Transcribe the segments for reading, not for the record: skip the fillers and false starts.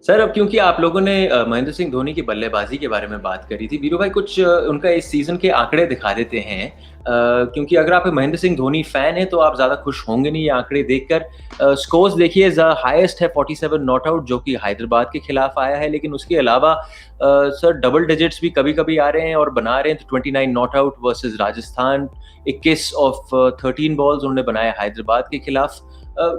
Sir, अब क्योंकि आप लोगों ने महेंद्र सिंह धोनी की बल्लेबाज़ी के बारे में बात करी थी, वीरू भाई कुछ उनका इस सीज़न के आंकड़े दिखा देते हैं। क्योंकि अगर आप महेंद्र सिंह धोनी फ़ैन हैं, तो आप ज़्यादा खुश होंगे नहीं ये आंकड़े देखकर। स्कोर्स देखिए, ज़ हाईएस्ट है 47 नॉट आउट, जो कि हैदराबाद के खिलाफ आया है, लेकिन उसके अलावा सर डबल डिजिट्स भी कभी-कभी आ रहे हैं और बना रहे हैं। तो 29 not out versus Rajasthan, 21 of 13 balls उन्होंने बनाए हैदराबाद के खिलाफ।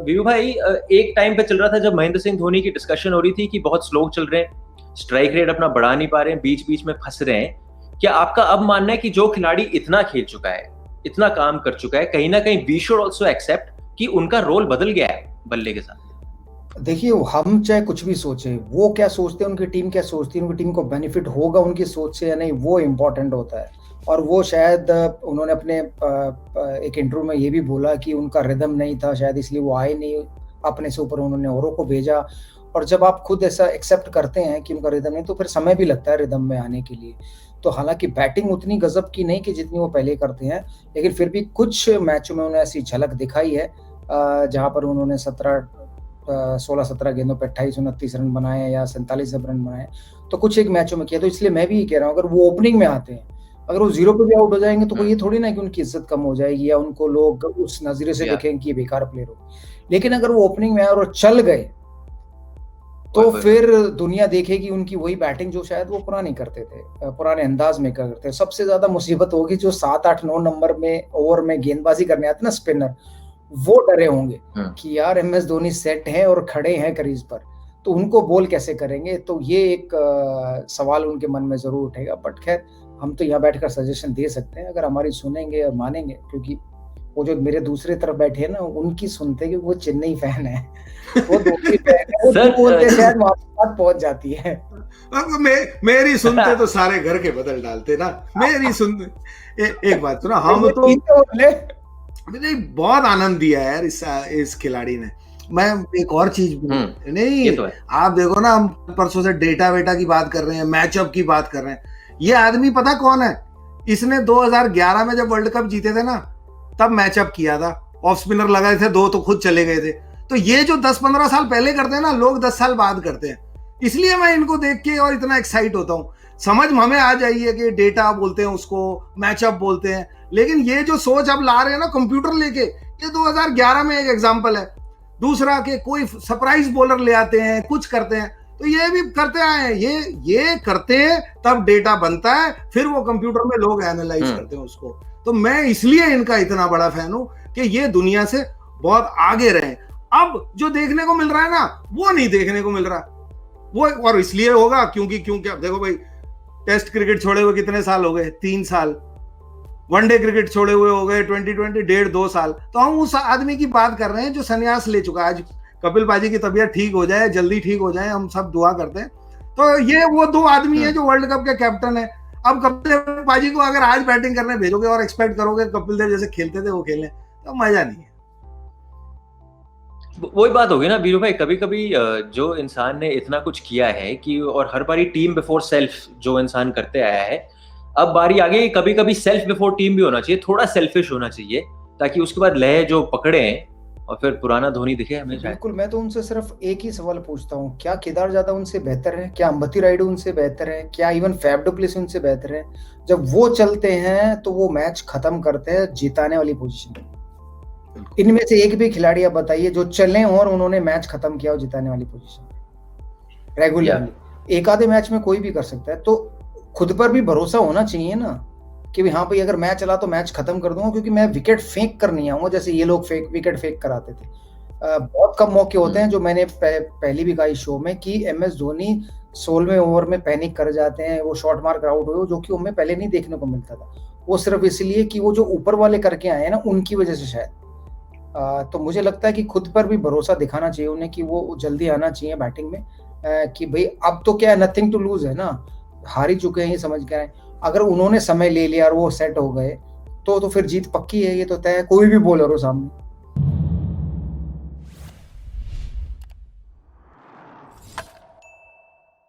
वीरू भाई, एक टाइम पे चल रहा था जब महेंद्र सिंह धोनी की डिस्कशन हो रही थी कि बहुत स्लो चल रहे हैं, स्ट्राइक रेट अपना बढ़ा नहीं पा रहे हैं, बीच-बीच में फँस रहे हैं। क्या आपका अब मानना है कि जो खिलाड़ी इतना खेल चुका है, इतना काम कर चुका है, कहीं न कहीं वी शुड आल्सो एक्सेप्ट कि उनका रोल बदल गया है बल्ले के साथ? देखिए, हम चाहे कुछ भी सोचें, वो क्या सोचते हैं, उनकी टीम क्या सोचती है, उनकी टीम को बेनिफिट होगा उनकी सोच से या नहीं, वो इम्पोर्टेंट होता है। और वो शायद उन्होंने अपने एक इंटरव्यू में ये भी बोला कि उनका रिदम नहीं था, शायद इसलिए वो आए नहीं, अपने से ऊपर उन्होंने औरों को भेजा। और जब आप खुद ऐसा एक्सेप्ट करते हैं कि उनका रिदम नहीं, तो फिर समय भी लगता है रिदम में आने के लिए। तो हालाँकि बैटिंग उतनी गज़ब की नहीं कि जितनी वो पहले करते हैं, लेकिन फिर भी कुछ मैचों में उन्हें ऐसी झलक दिखाई है जहाँ पर उन्होंने 16-17 गेंदों पे 28-29 रन बनाए या 47 रन बनाए, तो कुछ एक मैचों में किया। तो इसलिए मैं भी ये कह रहा हूँ, अगर वो ओपनिंग में आते हैं, अगर वो 0 पे भी आउट हो जाएँगे, तो कोई ये थोड़ी ना है कि उनकी इज़्ज़त कम हो जाएगी या उनको लोग उस नज़रिए से या देखेंगे कि ये बेकार प्लेयर हो। लेकिन अगर वो ओपनिंग में आए और चल गए, ओए तो होए होए! फिर दुनिया देखेगी उनकी वही बैटिंग जो शायद वो पुरानी करते थे, पुराने अंदाज में करते थे। सबसे ज़्यादा मुसीबत होगी जो 7, 8, 9 नंबर में ओवर में गेंदबाजी करने आते हैं ना स्पिनर, वो डरे होंगे हुँ। कि यार एमएस धोनी सेट हैं और खड़े हैं क्रीज पर, तो उनको बॉल कैसे करेंगे? तो ये एक सवाल उनके मन में ज़रूर उठेगा। बट ख़ैर, हम तो यहाँ बैठकर सजेशन दे सकते हैं, अगर हमारी सुनेंगे और मानेंगे, क्योंकि वो जो मेरे दूसरी तरफ बैठे हैं ना, उनकी सुनते हैं, क्योंकि वो चेन्नई फैन है। वो धोनी फैन है, वो जो सर, बोलते हैं शायद वहाँ तक बात पहुँच जाती है। अब मेरी सुनते तो सारे घर के बदल डालते ना। मेरी सुनते एक बात सुना, हम तो ठीक है बोले। मुझे बहुत आनंद दिया है यार इस खिलाड़ी ने। मैं एक और चीज ये नहीं, तो है। आप देखो ना, हम परसों से डेटा वेटा की बात कर रहे हैं, मैचअप की बात कर रहे हैं। ये आदमी पता कौन है? इसने 2011 में जब वर्ल्ड कप जीते थे ना, तब मैचअप किया था। ऑफ स्पिनर लगाए थे 2, तो खुद चले गए थे। तो ये जो 10-15 साल पहले करते हैं ना, लोग 10 साल बाद करते हैं। इसलिए मैं इनको देख के और इतना एक्साइट होता हूँ। समझ हमें आ जाइए कि डेटा बोलते हैं उसको, मैचअप बोलते हैं, लेकिन ये जो सोच अब ला रहे हैं ना कंप्यूटर लेके, ये 2011 में एक एग्जांपल है। दूसरा कि कोई सरप्राइज बॉलर ले आते हैं, कुछ करते हैं, तो ये भी करते आए हैं। ये करते हैं, तब डेटा बनता है, फिर वो कंप्यूटर में लोग एनालाइज करते हैं उसको। तो मैं इसलिए इनका इतना बड़ा फैन हूं कि ये दुनिया से बहुत आगे रहे। अब जो देखने को मिल रहा है ना, वो नहीं देखने को मिल रहा। वो और इसलिए होगा क्योंकि अब देखो भाई, टेस्ट क्रिकेट छोड़े हुए कितने साल हो गए? 3 साल। वनडे क्रिकेट छोड़े हुए हो गए 2020 1.5-2 साल। तो हम उस आदमी की बात कर रहे हैं जो संन्यास ले चुका है। आज कपिल पाजी की तबीयत ठीक हो जाए, जल्दी ठीक हो जाए, हम सब दुआ करते हैं। तो ये वो 2 आदमी है जो वर्ल्ड कप के कैप्टन है। अब कपिल देव पाजी को अगर आज बैटिंग करने भेजोगे और एक्सपेक्ट करोगे कपिल देव जैसे खेलते थे वो खेलें, तो मजा नहीं है। वही बात होगी ना वीरू भाई, कभी-कभी जो इंसान ने इतना कुछ किया है कि और हर बारी टीम बिफोर सेल्फ जो इंसान करते आया है, अब बारी आ गई, कभी-कभी सेल्फ बिफोर टीम भी होना चाहिए, थोड़ा सेल्फिश होना चाहिए, ताकि उसके बाद लय जो पकड़ें और फिर पुराना धोनी दिखे हमें शायद। बिल्कुल, मैं तो उनसे सिर्फ एक ही सवाल पूछता हूँ, क्या केदार जाधव उनसे बेहतर है? क्या अंबती रायडू उनसे बेहतर है? क्या इवन फैफ डु प्लेसिस उनसे बेहतर है? जब वो चलते हैं तो वो मैच खत्म करते हैं जिताने वाली पोजीशन में। इनमें से एक भी खिलाड़ी आप बताइए जो चले और उन्होंने मैच खत्म किया हो जिताने वाली पोजीशन में रेगुलरली। एक आधे मैच में कोई भी कर सकता है। तो खुद पर भी भरोसा होना चाहिए ना कि हाँ भाई, अगर मैं चला तो मैच खत्म कर दूंगा, क्योंकि मैं विकेट फेंक कर नहीं आऊंगा जैसे ये लोग विकेट फेंक कराते थे। बहुत कम मौके होते हैं, जो मैंने पहले भी कहा इस शो में, कि एमएस धोनी 16वें ओवर में पैनिक कर जाते हैं, वो शॉर्ट मार कर आउट हुए, जो कि उनमें पहले नहीं देखने को मिलता था। वो सिर्फ इसलिए कि वो जो ऊपर वाले करके आए हैं ना, उनकी वजह से शायद। तो मुझे लगता है कि खुद पर भी भरोसा दिखाना चाहिए उन्हें, कि वो जल्दी आना चाहिए बैटिंग में, कि भाई अब तो क्या है, नथिंग टू लूज है ना, हार ही चुके हैं ये समझ के आए। अगर उन्होंने समय ले लिया और वो सेट हो गए, तो फिर जीत पक्की है, ये तो तय है, कोई भी बॉलर हो सामने।